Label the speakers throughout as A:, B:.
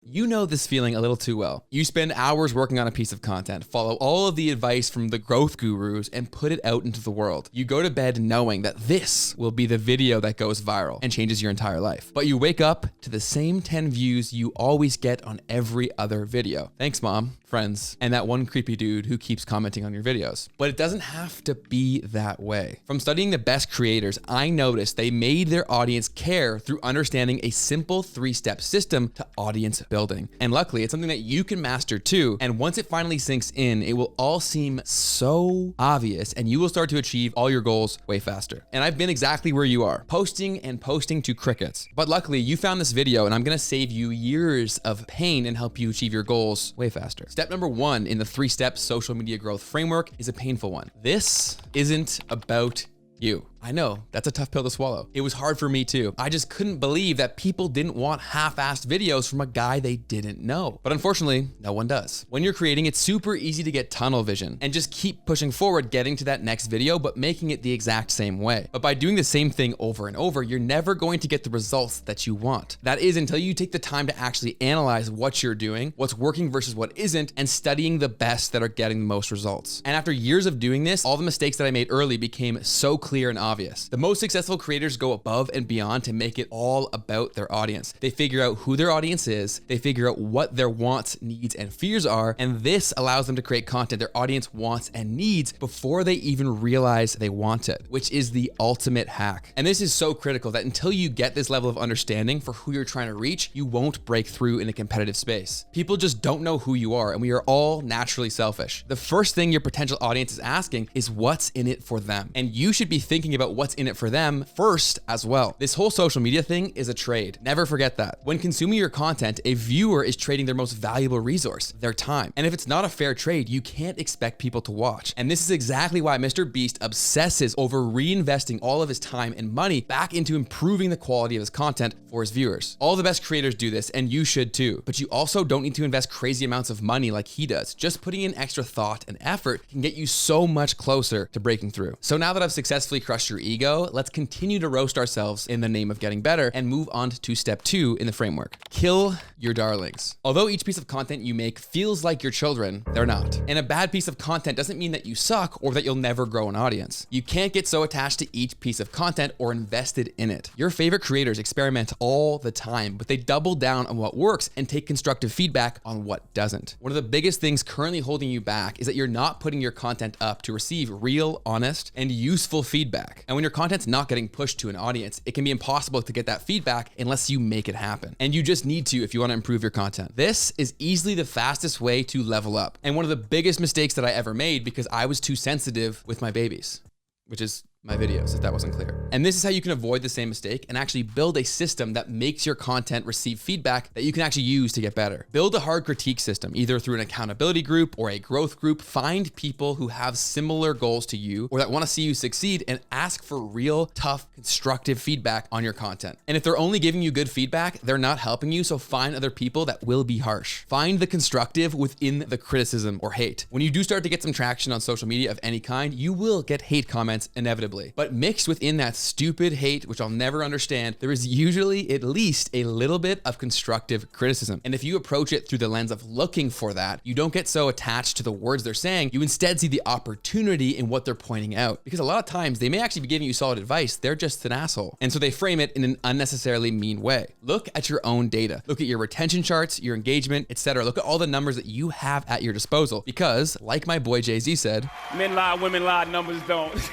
A: You know this feeling a little too well. You spend hours working on a piece of content, follow all of the advice from the growth gurus, and put it out into the world. You go to bed knowing that this will be the video that goes viral and changes your entire life. But you wake up to the same 10 views you always get on every other video. Thanks, mom, friends, and that one creepy dude who keeps commenting on your videos. But it doesn't have to be that way. From studying the best creators, I noticed they made their audience care through understanding a simple 3-step system to audience building. And luckily, it's something that you can master too. And once it finally sinks in, it will all seem so obvious and you will start to achieve all your goals way faster. And I've been exactly where you are, posting to crickets. But luckily, you found this video and I'm gonna save you years of pain and help you achieve your goals way faster. Step number 1 in the 3-step social media growth framework is a painful one. This isn't about you. I know, that's a tough pill to swallow. It was hard for me too. I just couldn't believe that people didn't want half-assed videos from a guy they didn't know. But unfortunately, no one does. When you're creating, it's super easy to get tunnel vision and just keep pushing forward, getting to that next video, but making it the exact same way. But by doing the same thing over and over, you're never going to get the results that you want. That is until you take the time to actually analyze what you're doing, what's working versus what isn't, and studying the best that are getting the most results. And after years of doing this, all the mistakes that I made early became so clear and obvious. The most successful creators go above and beyond to make it all about their audience. They figure out who their audience is, they figure out what their wants, needs, and fears are, and this allows them to create content their audience wants and needs before they even realize they want it, which is the ultimate hack. And this is so critical that until you get this level of understanding for who you're trying to reach, you won't break through in a competitive space. People just don't know who you are, and we are all naturally selfish. The first thing your potential audience is asking is what's in it for them. And you should be thinking about what's in it for them first as well. This whole social media thing is a trade. Never forget that. When consuming your content, a viewer is trading their most valuable resource, their time. And if it's not a fair trade, you can't expect people to watch. And this is exactly why Mr. Beast obsesses over reinvesting all of his time and money back into improving the quality of his content for his viewers. All the best creators do this, and you should too. But you also don't need to invest crazy amounts of money like he does. Just putting in extra thought and effort can get you so much closer to breaking through. So now that I've successfully crushed your ego, let's continue to roast ourselves in the name of getting better and move on to step 2 in the framework. Kill your darlings. Although each piece of content you make feels like your children, they're not. And a bad piece of content doesn't mean that you suck or that you'll never grow an audience. You can't get so attached to each piece of content or invested in it. Your favorite creators experiment all the time, but they double down on what works and take constructive feedback on what doesn't. One of the biggest things currently holding you back is that you're not putting your content up to receive real, honest, and useful feedback. And when your content's not getting pushed to an audience, it can be impossible to get that feedback unless you make it happen. And you just need to if you want to improve your content. This is easily the fastest way to level up. And one of the biggest mistakes that I ever made because I was too sensitive with my babies, which is my videos, if that wasn't clear. And this is how you can avoid the same mistake and actually build a system that makes your content receive feedback that you can actually use to get better. Build a hard critique system, either through an accountability group or a growth group. Find people who have similar goals to you or that want to see you succeed and ask for real, tough, constructive feedback on your content. And if they're only giving you good feedback, they're not helping you, so find other people that will be harsh. Find the constructive within the criticism or hate. When you do start to get some traction on social media of any kind, you will get hate comments inevitably. But mixed within that stupid hate, which I'll never understand, there is usually at least a little bit of constructive criticism. And if you approach it through the lens of looking for that, you don't get so attached to the words they're saying. You instead see the opportunity in what they're pointing out. Because a lot of times they may actually be giving you solid advice. They're just an asshole. And so they frame it in an unnecessarily mean way. Look at your own data. Look at your retention charts, your engagement, etc. Look at all the numbers that you have at your disposal. Because like my boy Jay-Z said,
B: men lie, women lie, numbers don't.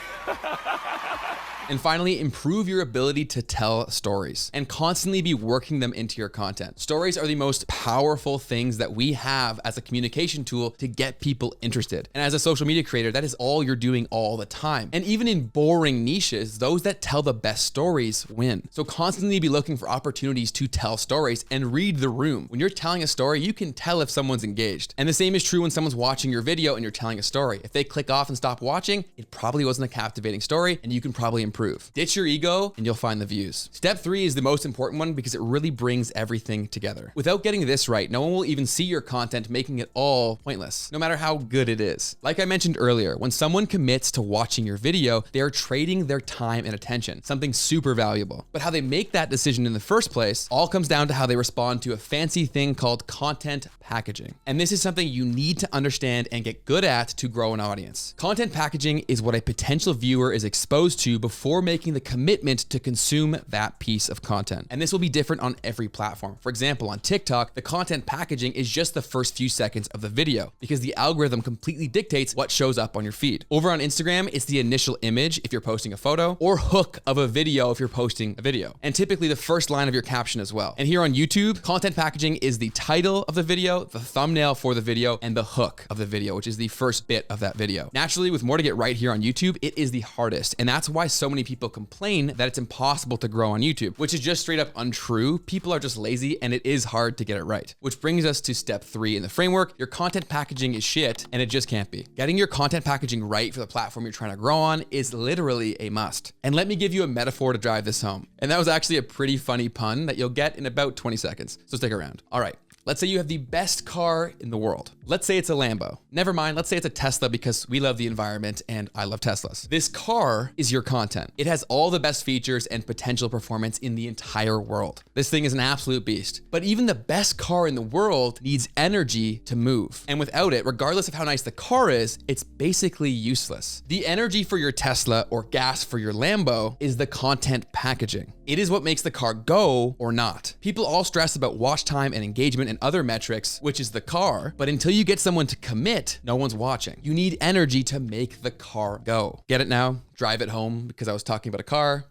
A: And finally, improve your ability to tell stories and constantly be working them into your content. Stories are the most powerful things that we have as a communication tool to get people interested. And as a social media creator, that is all you're doing all the time. And even in boring niches, those that tell the best stories win. So constantly be looking for opportunities to tell stories and read the room. When you're telling a story, you can tell if someone's engaged. And the same is true when someone's watching your video and you're telling a story. If they click off and stop watching, it probably wasn't a captivating story, and you can probably improve improve. Ditch your ego and you'll find the views. Step 3 is the most important one because it really brings everything together. Without getting this right, no one will even see your content, making it all pointless, no matter how good it is. Like I mentioned earlier, when someone commits to watching your video, they are trading their time and attention, something super valuable. But how they make that decision in the first place all comes down to how they respond to a fancy thing called content packaging. And this is something you need to understand and get good at to grow an audience. Content packaging is what a potential viewer is exposed to before making the commitment to consume that piece of content. And this will be different on every platform. For example, on TikTok, the content packaging is just the first few seconds of the video because the algorithm completely dictates what shows up on your feed. Over on Instagram, it's the initial image if you're posting a photo, or hook of a video if you're posting a video, and typically the first line of your caption as well. And here on YouTube, content packaging is the title of the video, the thumbnail for the video, and the hook of the video, which is the first bit of that video. Naturally, with more to get right here on YouTube, it is the hardest, and that's why so many people complain that it's impossible to grow on YouTube, which is just straight up untrue. People are just lazy, and it is hard to get it right. Which brings us to step 3 in the framework. Your content packaging is shit, and it just can't be. Getting your content packaging right for the platform you're trying to grow on is literally a must. And let me give you a metaphor to drive this home. And that was actually a pretty funny pun that you'll get in about 20 seconds. So stick around. All right. Let's say you have the best car in the world. Let's say it's a Lambo. Never mind, let's say it's a Tesla because we love the environment and I love Teslas. This car is your content. It has all the best features and potential performance in the entire world. This thing is an absolute beast. But even the best car in the world needs energy to move. And without it, regardless of how nice the car is, it's basically useless. The energy for your Tesla or gas for your Lambo is the content packaging. It is what makes the car go or not. People all stress about watch time and engagement and other metrics, which is the car, but until you get someone to commit, no one's watching. You need energy to make the car go. Get it now? Drive it home because I was talking about a car?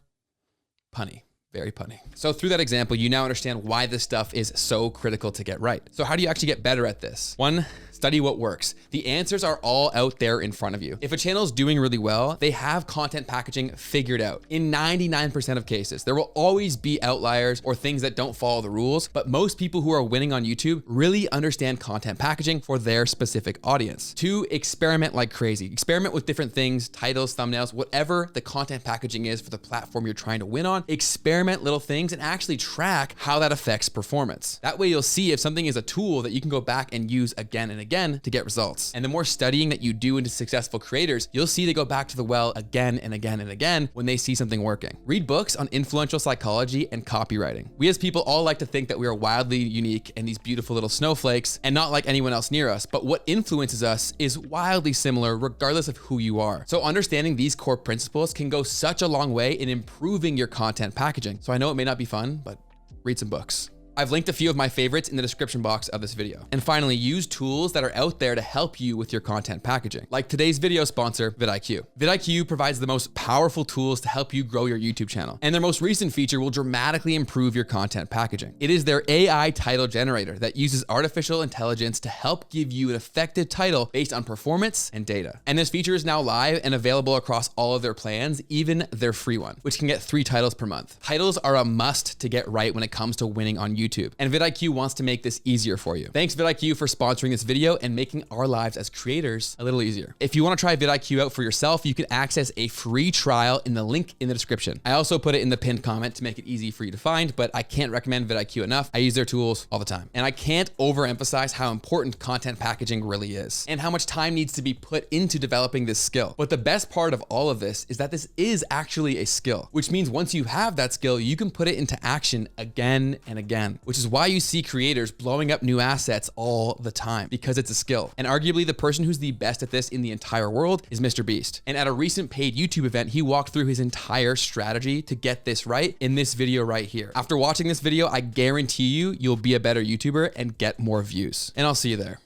A: Punny. Very punny. So through that example, you now understand why this stuff is so critical to get right. So how do you actually get better at this? 1, study what works. The answers are all out there in front of you. If a channel is doing really well, they have content packaging figured out. In 99% of cases, there will always be outliers or things that don't follow the rules, but most people who are winning on YouTube really understand content packaging for their specific audience. 2, experiment like crazy. Experiment with different things, titles, thumbnails, whatever the content packaging is for the platform you're trying to win on. Experiment little things and actually track how that affects performance. That way you'll see if something is a tool that you can go back and use again and again to get results. And the more studying that you do into successful creators, you'll see they go back to the well again and again and again when they see something working. Read books on influential psychology and copywriting. We as people all like to think that we are wildly unique and these beautiful little snowflakes and not like anyone else near us, but what influences us is wildly similar regardless of who you are. So understanding these core principles can go such a long way in improving your content packaging. So I know it may not be fun, but read some books. I've linked a few of my favorites in the description box of this video. And finally, use tools that are out there to help you with your content packaging, like today's video sponsor, Vid Iq. Vid Iq provides the most powerful tools to help you grow your YouTube channel. And their most recent feature will dramatically improve your content packaging. It is their AI title generator that uses artificial intelligence to help give you an effective title based on performance and data. And this feature is now live and available across all of their plans, even their free one, which can get 3 titles per month. Titles are a must to get right when it comes to winning on YouTube. And Vid Iq wants to make this easier for you. Thanks Vid Iq for sponsoring this video and making our lives as creators a little easier. If you want to try Vid Iq out for yourself, you can access a free trial in the link in the description. I also put it in the pinned comment to make it easy for you to find, but I can't recommend Vid Iq enough. I use their tools all the time. And I can't overemphasize how important content packaging really is and how much time needs to be put into developing this skill. But the best part of all of this is that this is actually a skill, which means once you have that skill, you can put it into action again and again, which is why you see creators blowing up new assets all the time, because it's a skill. And arguably the person who's the best at this in the entire world is Mr. Beast. And at a recent paid YouTube event, he walked through his entire strategy to get this right in this video right here. After watching this video, I guarantee you'll be a better YouTuber and get more views. And I'll see you there.